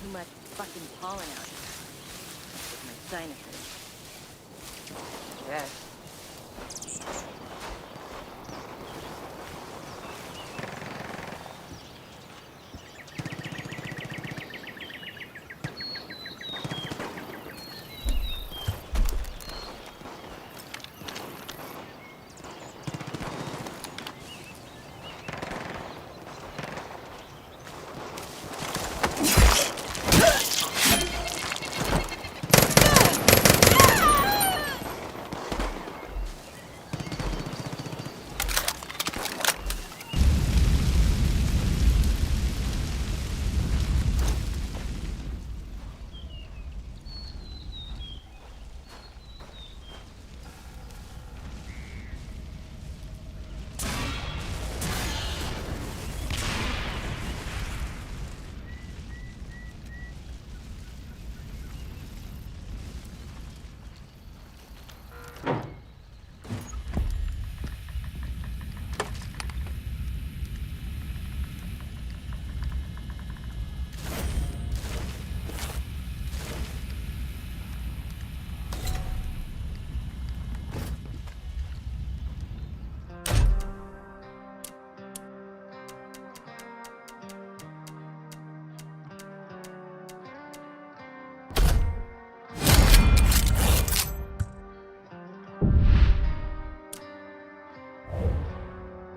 too much fucking pollen out here. With my sinuses. Yes.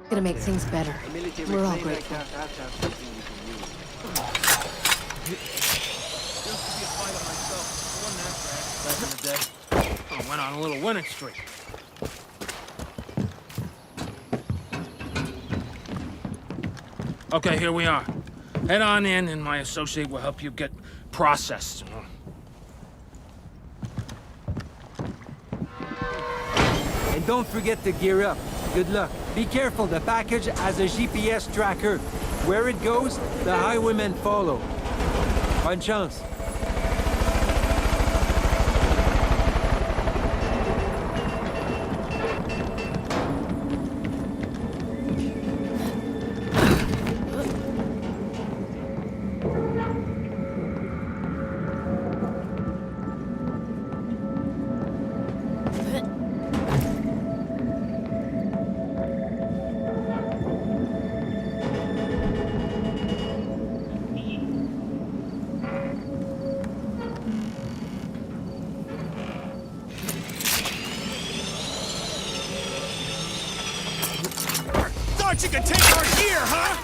Gonna make things better. We're all grateful. I went on a little winning streak. Okay, here we are. Head on in, and my associate will help you get processed. And don't forget to gear up. Good luck. Be careful, the package has a GPS tracker. Where it goes, the highwaymen follow. Bonne chance. Thought you could take our gear, huh?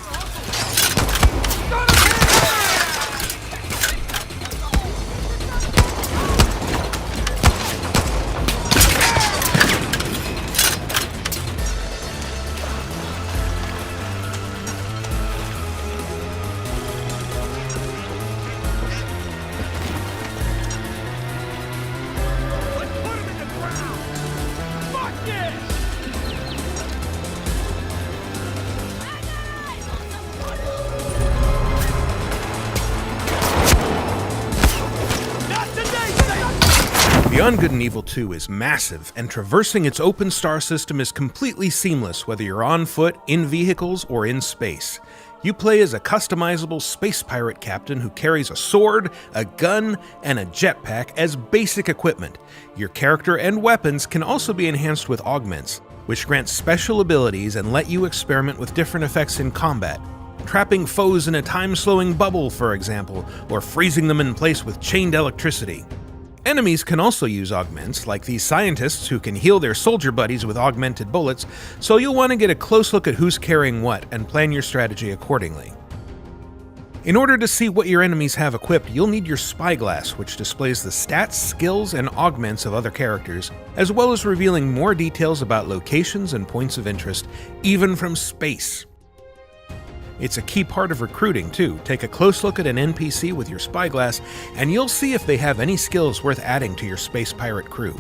Let's put him in the ground! Fuck this! Beyond Good and Evil 2 is massive, and traversing its open star system is completely seamless whether you're on foot, in vehicles, or in space. You play as a customizable space pirate captain who carries a sword, a gun, and a jetpack as basic equipment. Your character and weapons can also be enhanced with augments, which grant special abilities and let you experiment with different effects in combat. Trapping foes in a time-slowing bubble, for example, or freezing them in place with chained electricity. Enemies can also use augments, like these scientists who can heal their soldier buddies with augmented bullets, so you'll want to get a close look at who's carrying what and plan your strategy accordingly. In order to see what your enemies have equipped, you'll need your spyglass, which displays the stats, skills, and augments of other characters, as well as revealing more details about locations and points of interest, even from space. It's a key part of recruiting, too. Take a close look at an NPC with your spyglass, and you'll see if they have any skills worth adding to your space pirate crew.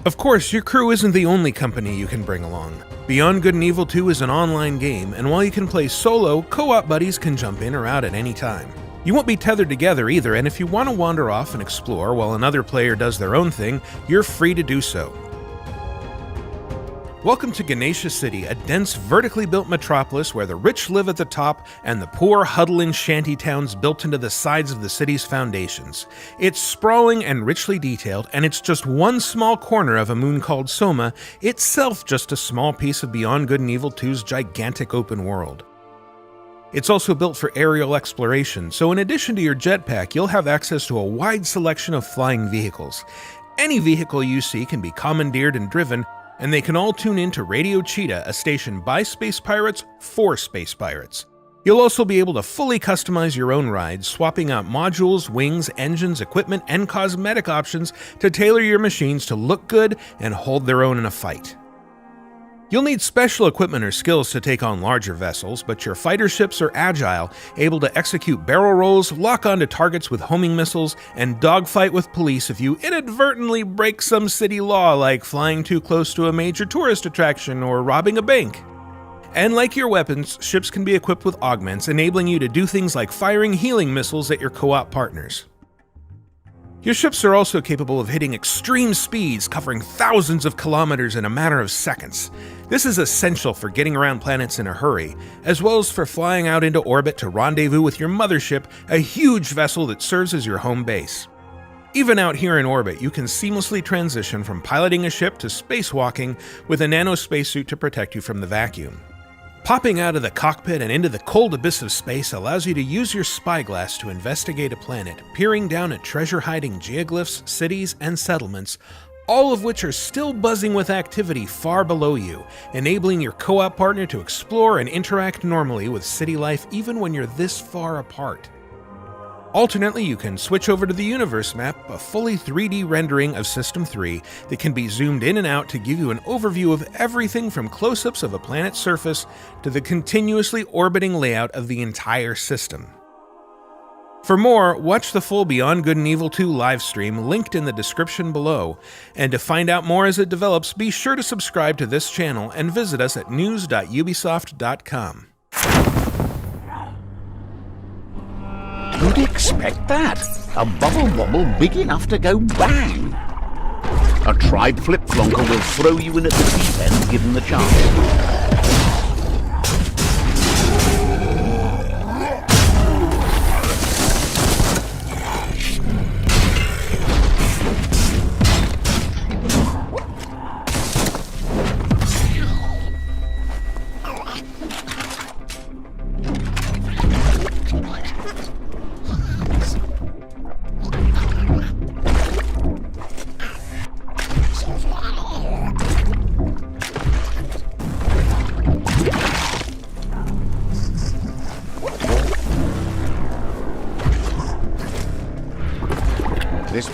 Of course, your crew isn't the only company you can bring along. Beyond Good and Evil 2 is an online game, and while you can play solo, co-op buddies can jump in or out at any time. You won't be tethered together either, and if you want to wander off and explore while another player does their own thing, you're free to do so. Welcome to Ganesha City, a dense, vertically built metropolis where the rich live at the top and the poor huddle in shanty towns built into the sides of the city's foundations. It's sprawling and richly detailed, and it's just one small corner of a moon called Soma, itself just a small piece of Beyond Good and Evil 2's gigantic open world. It's also built for aerial exploration, so in addition to your jetpack, you'll have access to a wide selection of flying vehicles. Any vehicle you see can be commandeered and driven, and they can all tune in to Radio Cheetah, a station by space pirates for space pirates. You'll also be able to fully customize your own rides, swapping out modules, wings, engines, equipment, and cosmetic options to tailor your machines to look good and hold their own in a fight. You'll need special equipment or skills to take on larger vessels, but your fighter ships are agile, able to execute barrel rolls, lock onto targets with homing missiles, and dogfight with police if you inadvertently break some city law like flying too close to a major tourist attraction or robbing a bank. And like your weapons, ships can be equipped with augments, enabling you to do things like firing healing missiles at your co-op partners. Your ships are also capable of hitting extreme speeds, covering thousands of kilometers in a matter of seconds. This is essential for getting around planets in a hurry, as well as for flying out into orbit to rendezvous with your mothership, a huge vessel that serves as your home base. Even out here in orbit, you can seamlessly transition from piloting a ship to spacewalking with a nano spacesuit to protect you from the vacuum. Popping out of the cockpit and into the cold abyss of space allows you to use your spyglass to investigate a planet, peering down at treasure-hiding geoglyphs, cities, and settlements, all of which are still buzzing with activity far below you, enabling your co-op partner to explore and interact normally with city life even when you're this far apart. Alternately, you can switch over to the universe map, a fully 3D rendering of System 3 that can be zoomed in and out to give you an overview of everything from close-ups of a planet's surface to the continuously orbiting layout of the entire system. For more, watch the full Beyond Good and Evil 2 livestream linked in the description below, and to find out more as it develops, be sure to subscribe to this channel and visit us at news.ubisoft.com. Who'd expect that? A bubble wobble big enough to go bang. A tried flip-flonker will throw you in at the deep end given the chance. This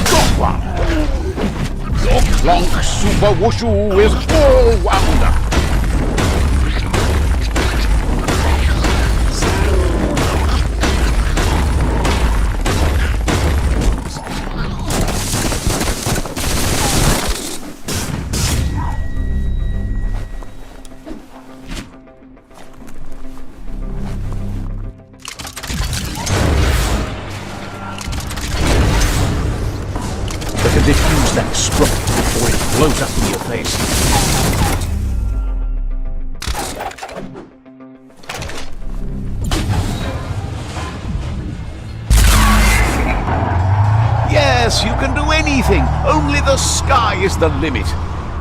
got one. Your Clonk Super Wushu is all wound up. To diffuse that sprout before it blows up in your face. Yes, you can do anything. Only the sky is the limit.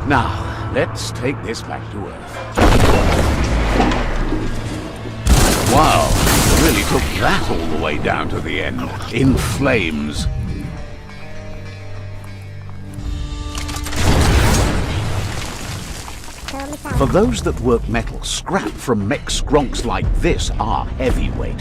Now, let's take this back to Earth. Wow, you really took that all the way down to the end. In flames. For those that work metal, scrap from mech skronks like this are heavyweight.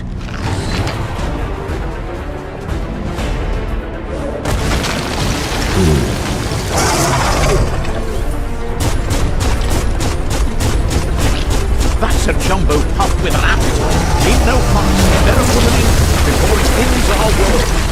That's a jumbo pup with an appetite. Ain't no fuss. Better put it in before it ends our world.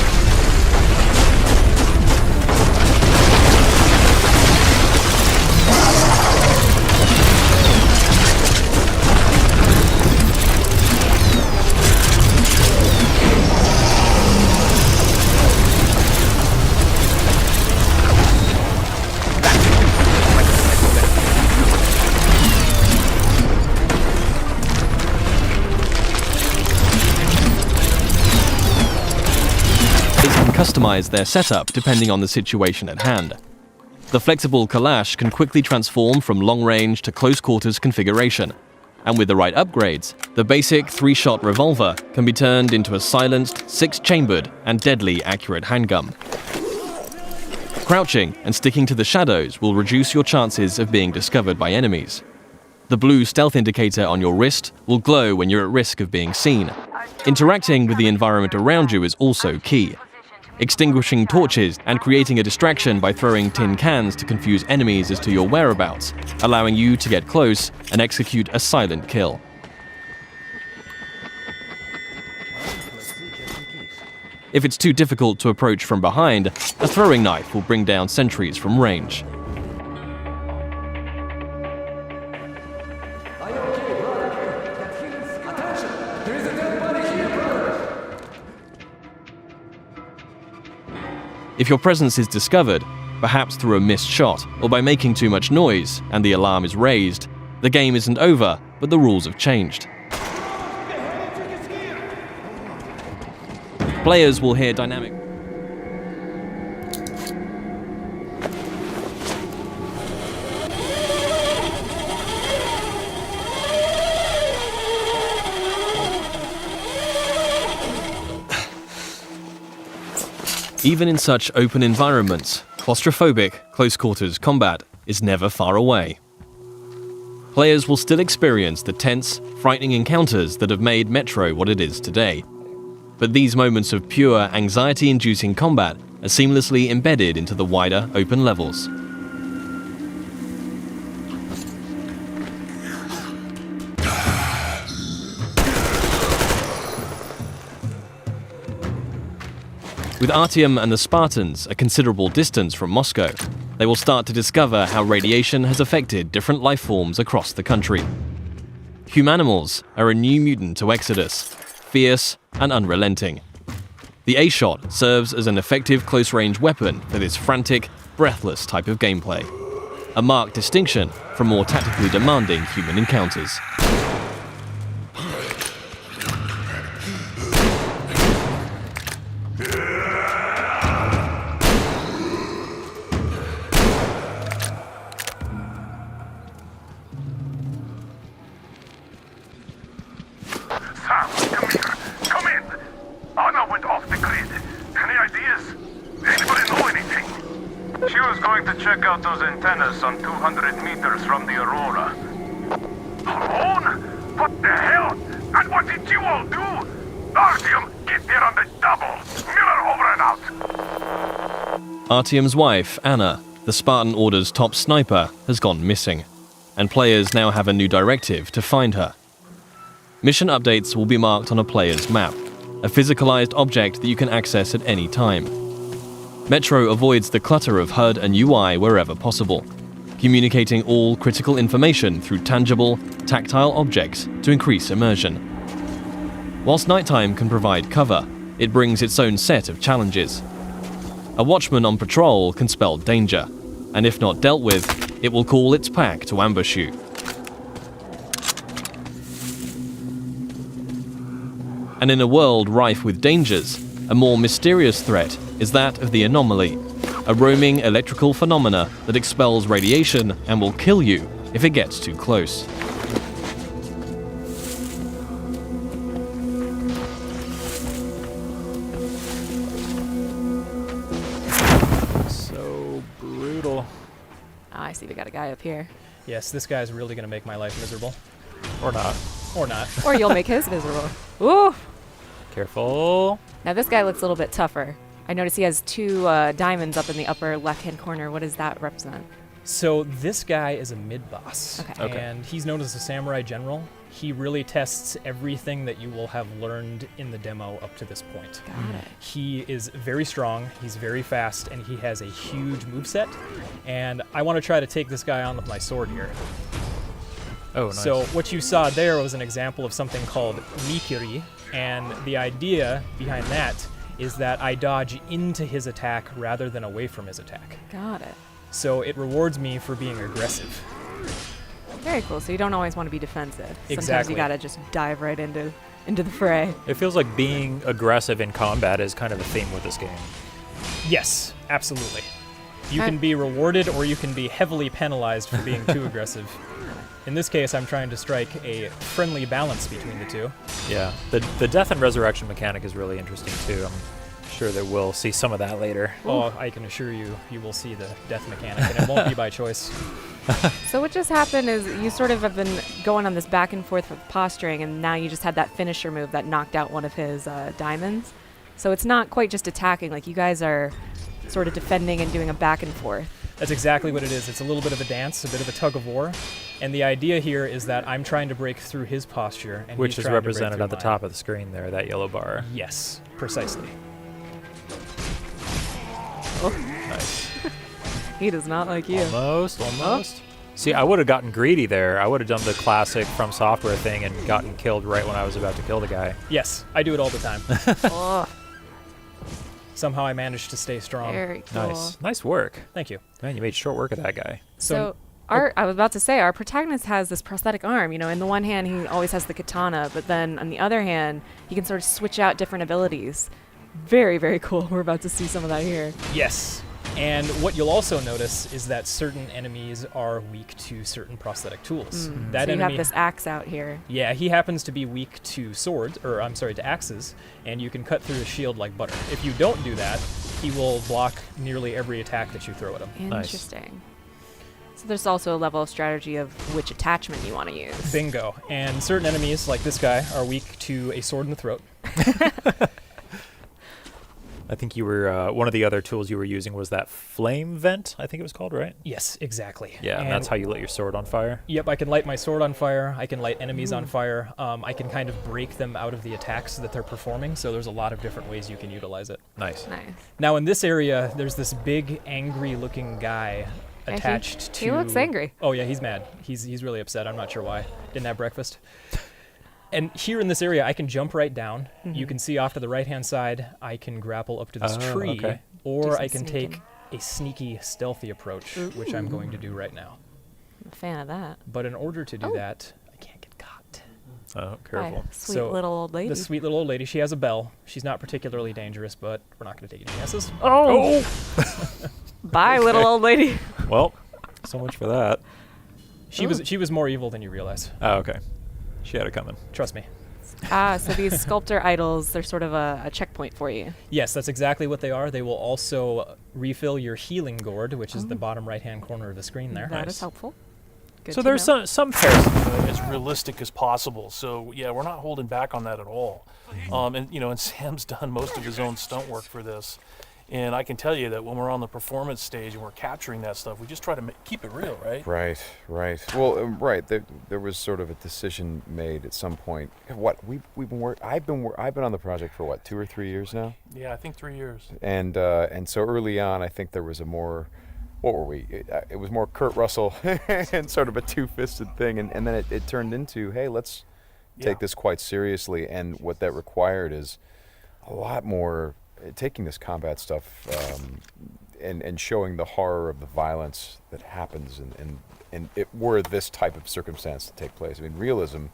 customize their setup depending on the situation at hand. The flexible Kalash can quickly transform from long-range to close-quarters configuration, and with the right upgrades, the basic 3-shot revolver can be turned into a silenced, 6-chambered, and deadly accurate handgun. Crouching and sticking to the shadows will reduce your chances of being discovered by enemies. The blue stealth indicator on your wrist will glow when you're at risk of being seen. Interacting with the environment around you is also key. Extinguishing torches and creating a distraction by throwing tin cans to confuse enemies as to your whereabouts, allowing you to get close and execute a silent kill. If it's too difficult to approach from behind, a throwing knife will bring down sentries from range. If your presence is discovered, perhaps through a missed shot or by making too much noise and the alarm is raised, the game isn't over, but the rules have changed. Players will hear dynamic Even in such open environments, claustrophobic close-quarters combat is never far away. Players will still experience the tense, frightening encounters that have made Metro what it is today. But these moments of pure, anxiety-inducing combat are seamlessly embedded into the wider, open levels. With Artyom and the Spartans a considerable distance from Moscow, they will start to discover how radiation has affected different life forms across the country. Humanimals are a new mutant to Exodus, fierce and unrelenting. The A-Shot serves as an effective close-range weapon for this frantic, breathless type of gameplay, a marked distinction from more tactically demanding human encounters. Check out those antennas some 200 meters from the Aurora. Alone? What the hell? And what did you all do? Artyom, get there on the double! Miller over and out! Artyom's wife, Anna, the Spartan Order's top sniper, has gone missing, and players now have a new directive to find her. Mission updates will be marked on a player's map, a physicalized object that you can access at any time. Metro avoids the clutter of HUD and UI wherever possible, communicating all critical information through tangible, tactile objects to increase immersion. Whilst nighttime can provide cover, it brings its own set of challenges. A watchman on patrol can spell danger, and if not dealt with, it will call its pack to ambush you. And in a world rife with dangers, a more mysterious threat is that of the anomaly, a roaming electrical phenomena that expels radiation and will kill you if it gets too close. So brutal. Ah, I see we got a guy up here. Yes, this guy's really going to make my life miserable. Or not. Or not. Or you'll make his miserable. Ooh! Careful. Now this guy looks a little bit tougher. I notice he has two diamonds up in the upper left-hand corner. What does that represent? So this guy is a mid-boss, Okay. and he's known as a samurai general. He really tests everything that you will have learned in the demo up to this point. Got it. He is very strong, he's very fast, and he has a huge moveset. And I want to try to take this guy on with my sword here. Oh, nice. So what you saw there was an example of something called Mikiri, and the idea behind that is that I dodge into his attack rather than away from his attack. Got it. So it rewards me for being aggressive. Very cool. So you don't always want to be defensive. Sometimes Exactly. you gotta just dive right into the fray. It feels like being aggressive in combat is kind of the theme with this game. Yes, absolutely. You can be rewarded or you can be heavily penalized for being too aggressive. In this case, I'm trying to strike a friendly balance between the two. Yeah, the death and resurrection mechanic is really interesting too. I'm sure that we'll see some of that later. Oh, I can assure you, you will see the death mechanic, and it won't be by choice. So what just happened is you sort of have been going on this back and forth with posturing, and now you just had that finisher move that knocked out one of his diamonds. So it's not quite just attacking, like you guys are sort of defending and doing a back and forth. That's exactly what it is. It's a little bit of a dance, a bit of a tug of war. And the idea here is that I'm trying to break through his posture, and Which he's is trying to break represented through at the mine. top of the screen there, that yellow bar. Yes, precisely. Nice. He does not like you. Almost. See, I would have gotten greedy there. I would have done the classic From Software thing and gotten killed right when I was about to kill the guy. Yes, I do it all the time. Oh, Somehow I managed to stay strong. very cool. Nice work. Thank you. Man, you made short work of that guy. So I was about to say, our protagonist has this prosthetic arm. You know, in the one hand, he always has the katana, but then on the other hand, he can sort of switch out different abilities. Very, very cool. We're about to see some of that here. Yes. And what you'll also notice is that certain enemies are weak to certain prosthetic tools. That So you enemy, have this axe out here. yeah, he happens to be weak to swords, or I'm sorry, to axes, and you can cut through his shield like butter. If you don't do that, he will block nearly every attack that you throw at him. Interesting. So there's also a level of strategy of which attachment you want to use. Bingo. And certain enemies, like this guy, are weak to a sword in the throat. I think you were, one of the other tools you were using was that flame vent, I think it was called, right? Yes, exactly. Yeah, and that's how you lit your sword on fire. Yep, I can light my sword on fire. I can light enemies on fire. I can kind of break them out of the attacks that they're performing. So there's a lot of different ways you can utilize it. Nice. Nice. Now in this area, there's this big, angry-looking guy Yeah, attached to. he looks angry. Oh yeah, he's mad. He's really upset. I'm not sure why. Didn't have breakfast. And here in this area, I can jump right down. You can see off to the right-hand side, I can grapple up to this tree, okay. Do or some I can sneaking. take a sneaky, stealthy approach, which I'm going to do right now. I'm a fan of that. But in order to do that, I can't get caught. Oh, By careful. a sweet So, little old lady. The sweet little old lady, she has a bell. She's not particularly dangerous, but we're not going to take any chances. Oh! Bye, little old lady. Well, so much for that. She was more evil than you realize. Oh, okay. She had it coming. Trust me. So these sculptor idols, they're sort of a checkpoint for you. Yes, that's exactly what they are. They will also refill your healing gourd, which is the bottom right-hand corner of the screen there. That is helpful. Good So to there's know. some pairs. As realistic as possible. So yeah, we're not holding back on that at all. And you know, and Sam's done most of his own stunt work for this. And I can tell you that when we're on the performance stage and we're capturing that stuff, we just try to keep it real, right? Right. Well, right. There was sort of a decision made at some point. What we've been I've been on the project for what, 2 or 3 years now. Yeah, I think 3 years. And so early on, I think there was a more, what were we? It was more Kurt Russell and sort of a two-fisted thing, and then it turned into, hey, let's take this quite seriously. And what that required is a lot more. Taking this combat stuff and showing the horror of the violence that happens and it were this type of circumstance to take place. I mean, realism,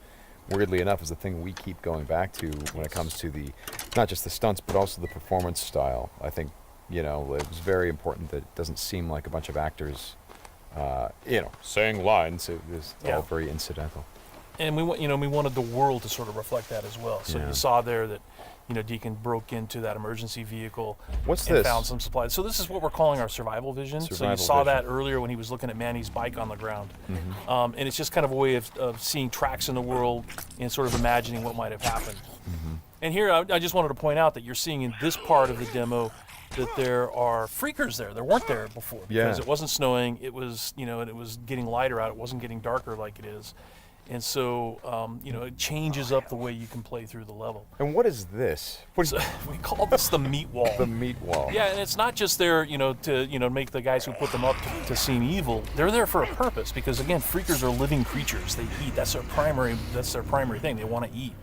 weirdly enough, is the thing we keep going back to when it comes to the, not just the stunts, but also the performance style. I think, you know, it was very important that it doesn't seem like a bunch of actors, saying lines. It was all very incidental. And we wanted the world to sort of reflect that as well. So you saw there that, you know, Deacon broke into that emergency vehicle and found some supplies. So this is what we're calling our survival vision. So you saw that earlier when he was looking at Manny's bike on the ground. And it's just kind of a way of seeing tracks in the world and sort of imagining what might have happened. And here I just wanted to point out that you're seeing in this part of the demo that there are freakers there. There weren't there before because it wasn't snowing. It was, you know, and it was getting lighter out. It wasn't getting darker like it is. And so, it changes up the way you can play through the level. And what is this? We call this the meat wall. The meat wall. Yeah, and it's not just there, to make the guys who put them up to seem evil. They're there for a purpose because, again, freakers are living creatures. They eat. That's their primary thing. They want to eat.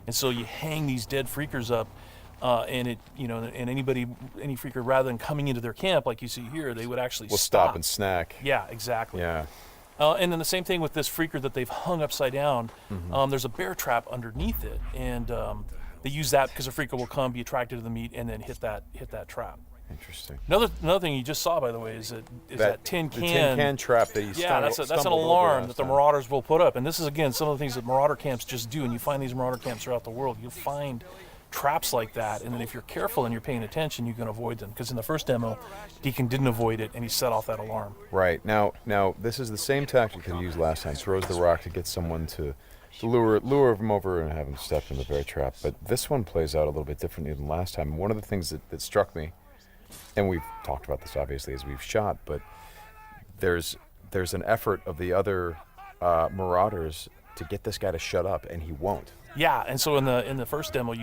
And so you hang these dead freakers up, and any freaker, rather than coming into their camp like you see here, they would actually stop and snack. Yeah, exactly. Yeah. And then the same thing with this freaker that they've hung upside down. There's a bear trap underneath it, and they use that because a freaker will come, be attracted to the meat, and then hit that trap. Interesting. Another thing you just saw, by the way, is that tin can. The tin can trap that you that's an alarm that the Marauders will put up. And this is, again, some of the things that Marauder camps just do. And you find these Marauder camps throughout the world. You'll find traps like that. And then if you're careful and you're paying attention, you can avoid them. Because in the first demo, Deacon didn't avoid it, and he set off that alarm. Right. Now this is the same tactic that he used last time. Throws the rock to get someone to lure him over and have him step in the bear trap. But this one plays out a little bit differently than last time. One of the things that struck me, and we've talked about this obviously as we've shot, but there's an effort of the other Marauders to get this guy to shut up, and he won't. Yeah, and so in the first demo,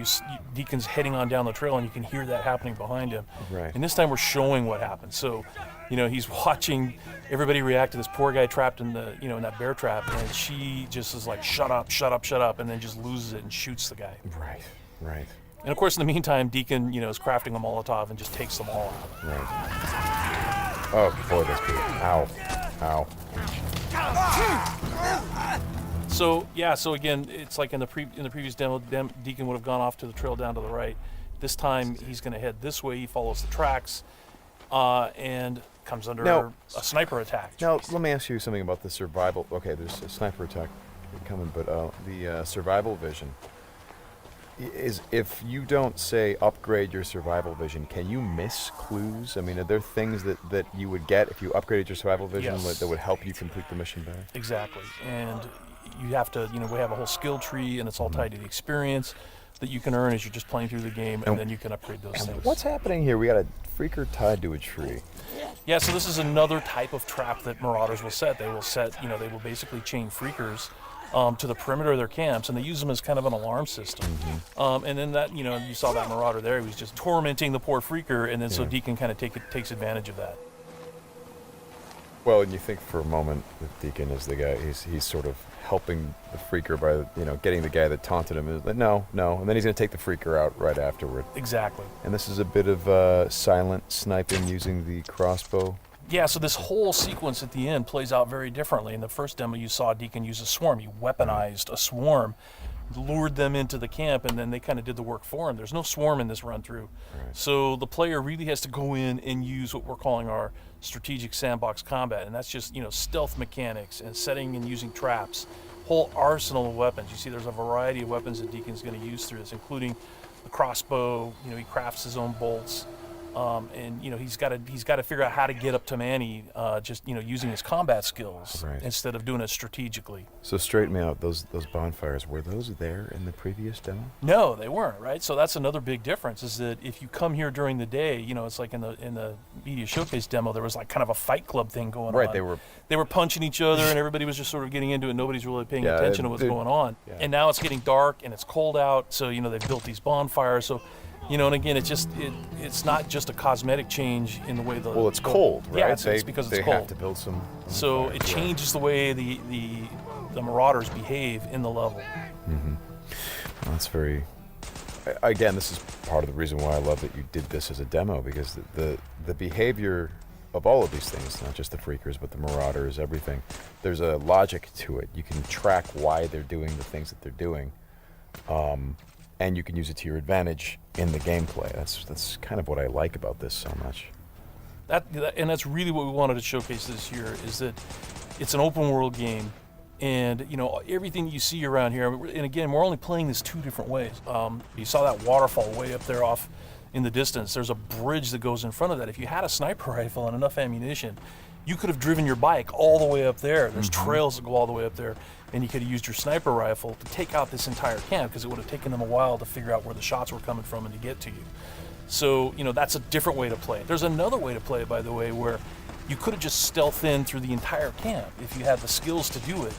Deacon's heading on down the trail, and you can hear that happening behind him. Right. And this time we're showing what happens. So, he's watching everybody react to this poor guy trapped in in that bear trap, and she just is like, shut up, shut up, shut up, and then just loses it and shoots the guy. Right. And of course, in the meantime, Deacon, is crafting a Molotov and just takes them all out. Right. Oh boy, that's good. Ow. So again, it's like in the previous demo, Deacon would have gone off to the trail down to the right. This time he's going to head this way. He follows the tracks, and comes under a sniper attack. Now let me ask you something about the survival. Okay, there's a sniper attack coming, but the survival vision is, if you don't say upgrade your survival vision, can you miss clues? I mean, are there things that you would get if you upgraded your survival vision that would help you complete the mission better? Exactly, and you have to, we have a whole skill tree, and it's all tied to the experience that you can earn as you're just playing through the game, and then you can upgrade those things. What's happening here? We got a freaker tied to a tree. Yeah, so this is another type of trap that Marauders will set. They will they will basically chain freakers to the perimeter of their camps, and they use them as kind of an alarm system. And then that, you saw that Marauder there. He was just tormenting the poor freaker, and then so Deacon kind of takes advantage of that. Well, and you think for a moment that Deacon is the guy, he's sort of helping the freaker by, getting the guy that taunted him. Is like, no, and then he's going to take the freaker out right afterward. Exactly. And this is a bit of silent sniping using the crossbow. Yeah, so this whole sequence at the end plays out very differently. In the first demo, you saw Deacon use a swarm. He weaponized a swarm, lured them into the camp, and then they kind of did the work for him. There's no swarm in this run-through. Right. So the player really has to go in and use what we're calling our strategic sandbox combat, and that's just, stealth mechanics and setting and using traps, whole arsenal of weapons. You see there's a variety of weapons that Deacon's going to use through this, including the crossbow. He crafts his own bolts. And he's got to figure out how to get up to Manny, using his combat skills instead of doing it strategically. So straighten me out. Those bonfires, were those there in the previous demo? No, they weren't. Right. So that's another big difference. Is that if you come here during the day, it's like in the media showcase demo, there was like kind of a fight club thing going on. Right. They were punching each other, and everybody was just sort of getting into it. Nobody's really paying attention to what's going on. Yeah. And now it's getting dark and it's cold out. So they've built these bonfires. So. And again, it's not just a cosmetic change in the way the... Well, it's cold, right? Yeah, it's because it's cold. They have to build some... So it changes the way the Marauders behave in the level. Mm-hmm. Well, that's very... Again, this is part of the reason why I love that you did this as a demo, because the behavior of all of these things, not just the freakers, but the Marauders, everything, there's a logic to it. You can track why they're doing the things that they're doing. And you can use it to your advantage in the gameplay. That's kind of what I like about this so much. And that's really what we wanted to showcase this year, is that it's an open world game, and everything you see around here. And again, we're only playing this two different ways. You saw that waterfall way up there off in the distance. There's a bridge that goes in front of that. If you had a sniper rifle and enough ammunition, you could have driven your bike all the way up there. There's trails that go all the way up there, and you could have used your sniper rifle to take out this entire camp, because it would have taken them a while to figure out where the shots were coming from and to get to you. So, that's a different way to play it. There's another way to play it, by the way, where you could have just stealthed in through the entire camp if you had the skills to do it.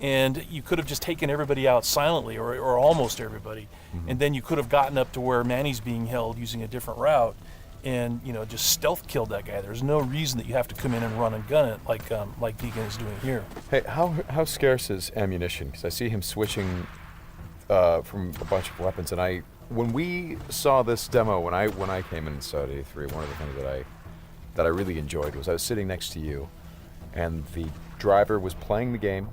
And you could have just taken everybody out silently, or almost everybody, and then you could have gotten up to where Manny's being held using a different route, and just stealth killed that guy. There's no reason that you have to come in and run and gun it like Deacon is doing here. Hey, how scarce is ammunition? Because I see him switching from a bunch of weapons, and when we saw this demo, when I came in and saw A3, one of the things that I really enjoyed was I was sitting next to you, and the driver was playing the game,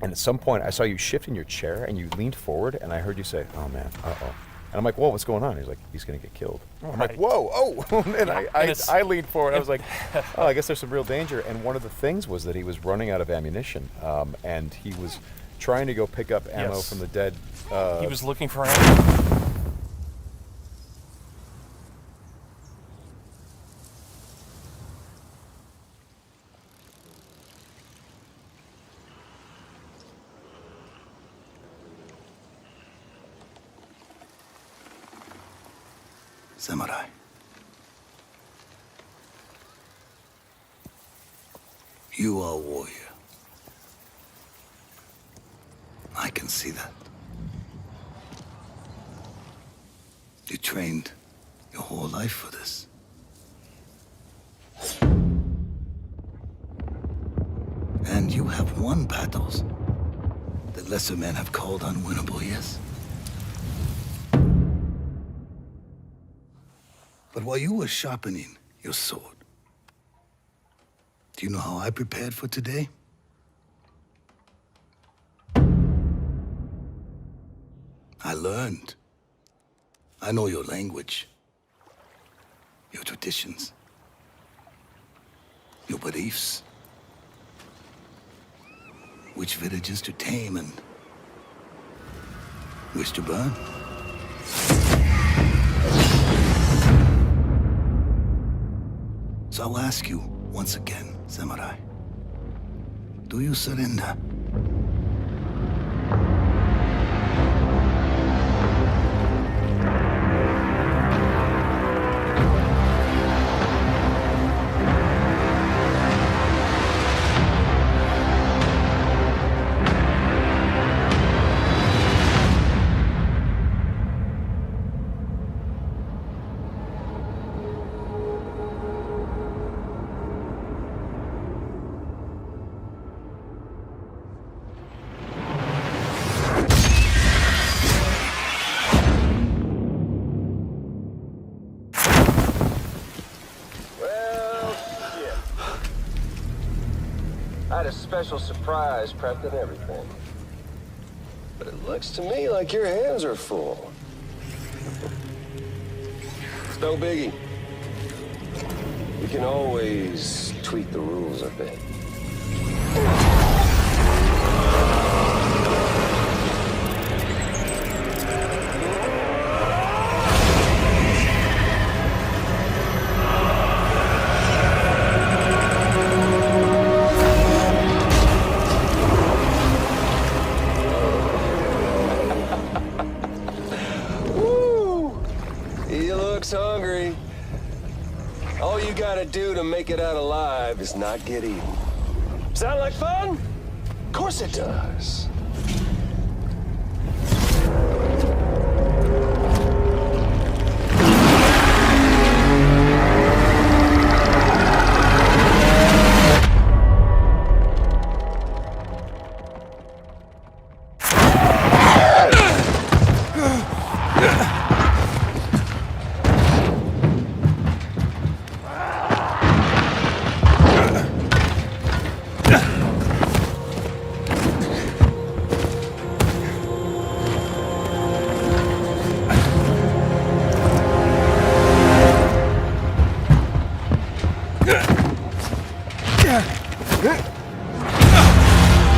and at some point I saw you shift in your chair and you leaned forward, and I heard you say, "Oh man, uh-oh." I'm like, whoa, what's going on? He's like, he's going to get killed. I'm Right. like, whoa, oh. And Yeah, I leaned forward. I was like, oh, I guess there's some real danger. And one of the things was that he was running out of ammunition. And he was trying to go pick up ammo Yes. from the dead. He was looking for ammo. Samurai. You are a warrior. I can see that. You trained your whole life for this. And you have won battles that lesser men have called unwinnable, yes? But while you were sharpening your sword, do you know how I prepared for today? I learned. I know your language, your traditions, your beliefs, which villages to tame and which to burn. So I'll ask you once again, Samurai. Do you surrender? I had a special surprise prepped and everything. But it looks to me like your hands are full. It's no biggie. We can always tweak the rules a bit. Hungry. All you gotta do to make it out alive is not get eaten. Sound like fun? Of course it does.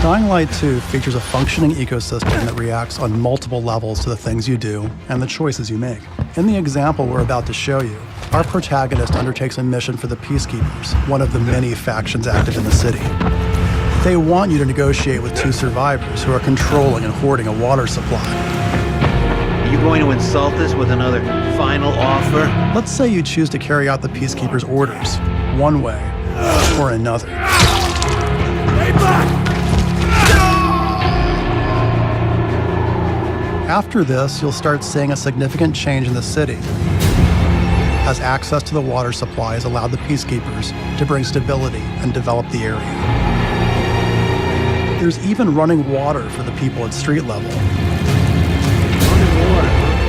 Dying Light 2 features a functioning ecosystem that reacts on multiple levels to the things you do and the choices you make. In the example we're about to show you, our protagonist undertakes a mission for the Peacekeepers, one of the many factions active in the city. They want you to negotiate with two survivors who are controlling and hoarding a water supply. Are you going to insult us with another final offer? Let's say you choose to carry out the Peacekeepers' orders, one way or another. Stay back! After this, you'll start seeing a significant change in the city, as access to the water supply has allowed the Peacekeepers to bring stability and develop the area. There's even running water for the people at street level.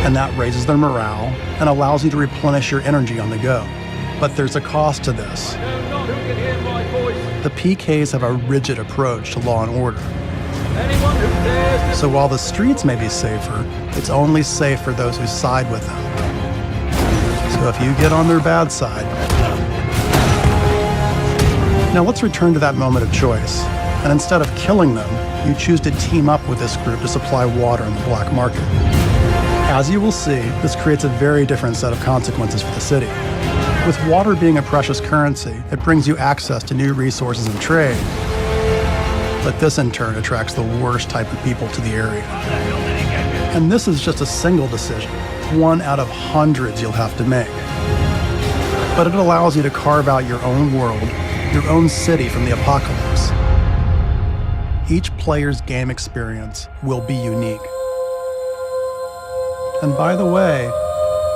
And that raises their morale and allows you to replenish your energy on the go. But there's a cost to this. The PKs have a rigid approach to law and order. Anyone who dares So while the streets may be safer, it's only safe for those who side with them. So if you get on their bad side... Now let's return to that moment of choice. And instead of killing them, you choose to team up with this group to supply water in the black market. As you will see, this creates a very different set of consequences for the city. With water being a precious currency, it brings you access to new resources and trade. But this in turn attracts the worst type of people to the area. And this is just a single decision, one out of hundreds you'll have to make. But it allows you to carve out your own world, your own city from the apocalypse. Each player's game experience will be unique. And by the way,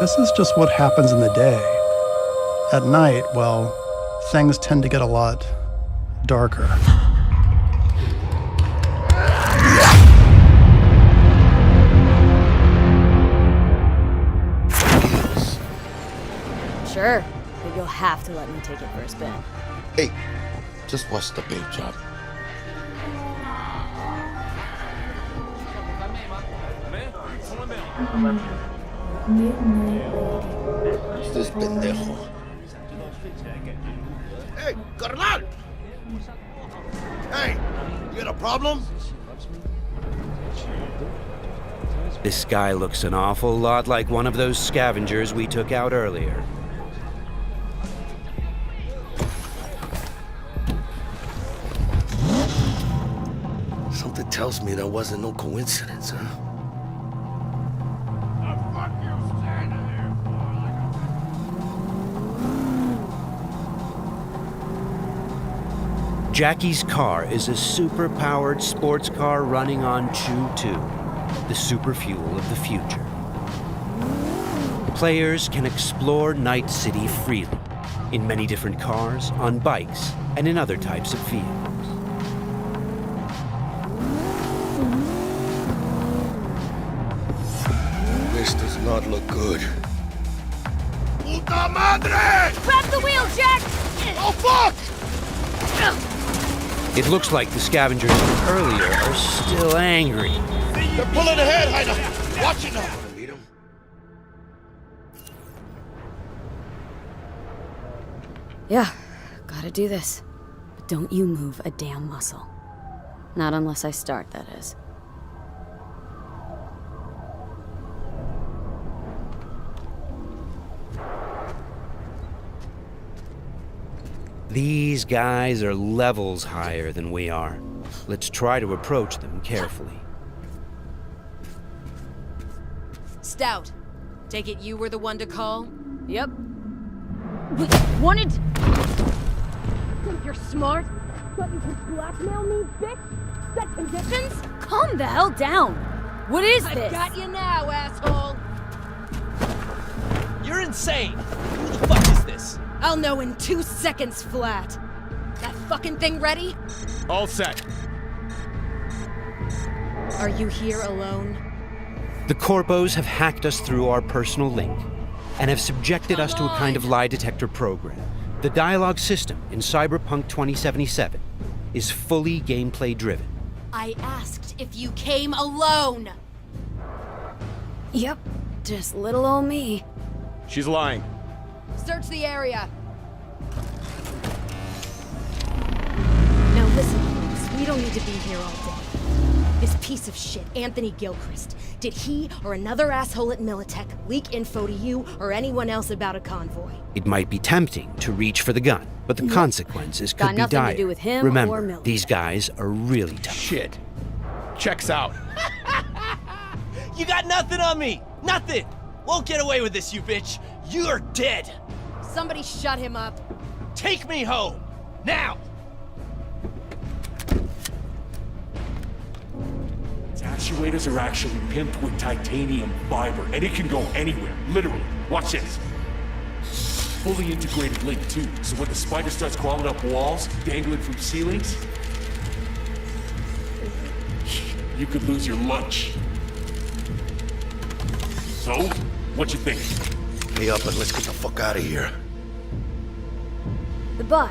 this is just what happens in the day. At night, well, things tend to get a lot darker. Sure, but you'll have to let me take it for a spin. Hey, just watch the paint job. This pendejo. Hey, carnal! Hey, you got a problem? This guy looks an awful lot like one of those scavengers we took out earlier. Something tells me that wasn't no coincidence, huh? Jackie's car is a super-powered sports car running on Chew-2, the super fuel of the future. Players can explore Night City freely, in many different cars, on bikes, and in other types of vehicles. This does not look good. Puta madre! Grab the wheel, Jack! Oh, fuck! It looks like the scavengers from earlier are still angry. They're pulling ahead, Heiner! Watch it now! Yeah, gotta do this. But don't you move a damn muscle. Not unless I start, that is. These guys are levels higher than we are. Let's try to approach them carefully. Stout, take it you were the one to call? Yep. Wanted... Think you're smart? Thought you could blackmail me, bitch? Set conditions? Calm the hell down. What is this? I've got you now, asshole. You're insane. Who the fuck is this? I'll know in 2 seconds flat. That fucking thing ready? All set. Are you here alone? The Corpos have hacked us through our personal link and have subjected us to a kind of lie detector program. The dialogue system in Cyberpunk 2077 is fully gameplay driven. I asked if you came alone. Yep, just little old me. She's lying. Search the area. Now listen, folks, we don't need to be here all day. This piece of shit, Anthony Gilchrist, did he or another asshole at Militech leak info to you or anyone else about a convoy? It might be tempting to reach for the gun, but the consequences could Got be nothing dire. to do with him or Remember, Militech. these guys are really tough. Shit. Checks out. You got nothing on me! Nothing! Won't get away with this, you bitch! You're dead! Somebody shut him up. Take me home! Now! Its actuators are actually pimped with titanium fiber, and it can go anywhere, literally. Watch this. Fully integrated link, too, so when the spider starts crawling up walls, dangling from ceilings, you could lose your lunch. So, what you think? Pay up and let's get the fuck out of here. The butt.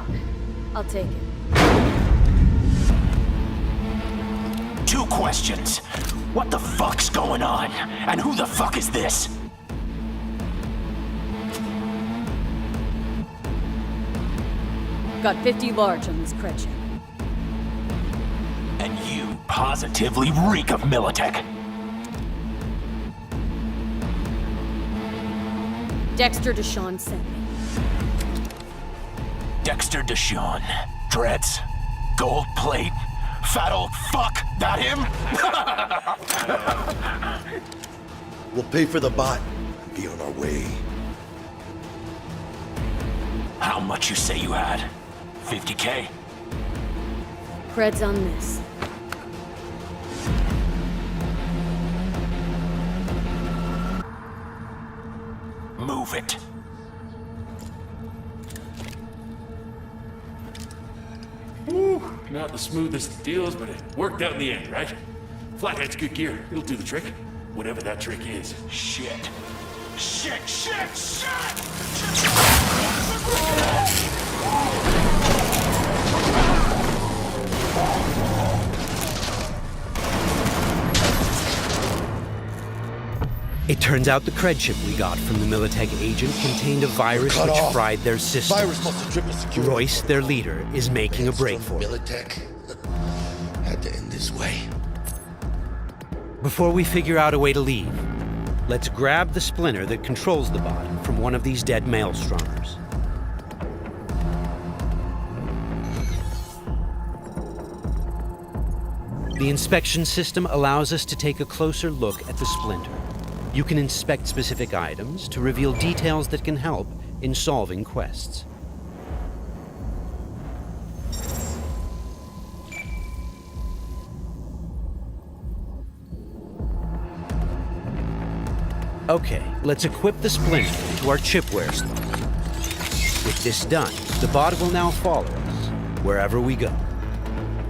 I'll take it. 2 questions. What the fuck's going on? And who the fuck is this? Got 50 large on this Kretchen. And you positively reek of Militech. Dexter Deshawn sent me. Dexter Deshawn. Dreads. Gold plate. Fat old fuck. That him? We'll pay for the bot and be on our way. How much you say you had? 50K? Creds on this. Move it. Woo, not the smoothest of deals, but it worked out in the end, right? Flathead's good gear. It'll do the trick. Whatever that trick is. Shit. Shit, shit, shit! It turns out the cred chip we got from the Militech agent contained a virus Cut which off. fried their system. Virus must have tripped security. Royce, their leader, is making a break for it. Militech had to end this way. Before we figure out a way to leave, let's grab the splinter that controls the bot from one of these dead maelstromers. The inspection system allows us to take a closer look at the splinter. You can inspect specific items to reveal details that can help in solving quests. Okay, let's equip the splinter into our chipware slot. With this done, the bot will now follow us wherever we go.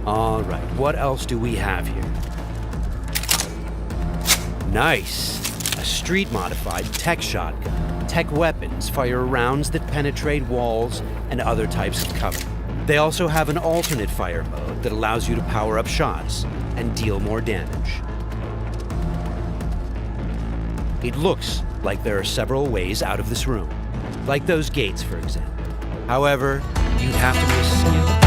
All right, what else do we have here? Nice! A street-modified tech shotgun. Tech weapons fire rounds that penetrate walls and other types of cover. They also have an alternate fire mode that allows you to power up shots and deal more damage. It looks like there are several ways out of this room, like those gates, for example. However, you'd have to be a skilled